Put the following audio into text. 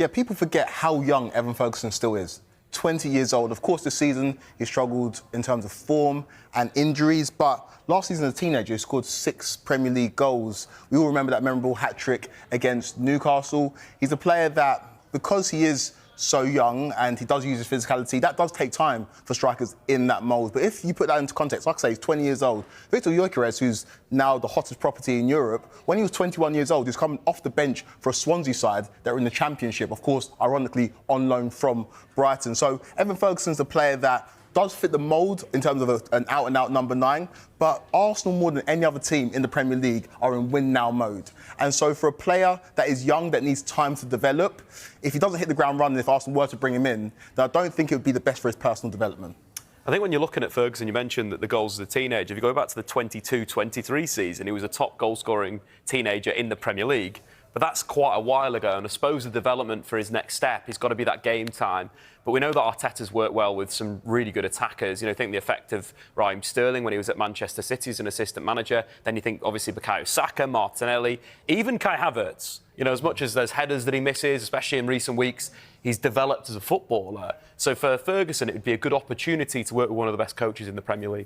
Yeah, people forget how young Evan Ferguson still is. 20 years old. Of course, this season he struggled in terms of form and injuries, but last season as a teenager he scored 6 Premier League goals. We all remember that memorable hat-trick against Newcastle. He's a player that, because he is so young and he does use his physicality, that does take time for strikers in that mould. But if you put that into context, like I say, he's 20 years old. Victor Gyökeres, who's now the hottest property in Europe, when he was 21 years old, he was coming off the bench for a Swansea side that were in the Championship, of course, ironically, on loan from Brighton. So Evan Ferguson's a player that does fit the mould in terms of an out-and-out number 9, but Arsenal, more than any other team in the Premier League, are in win-now mode. And so for a player that is young, that needs time to develop, if he doesn't hit the ground running, if Arsenal were to bring him in, then I don't think it would be the best for his personal development. I think when you're looking at Ferguson, you mentioned that the goals as a teenager. If you go back to the 22-23 season, he was a top goal-scoring teenager in the Premier League. But that's quite a while ago, and I suppose the development for his next step has got to be that game time. But we know that Arteta's worked well with some really good attackers. You know, I think the effect of Raheem Sterling when he was at Manchester City as an assistant manager. Then you think, obviously, Bukayo Saka, Martinelli, even Kai Havertz. You know, as much as there's headers that he misses, especially in recent weeks, he's developed as a footballer. So for Ferguson, it would be a good opportunity to work with one of the best coaches in the Premier League.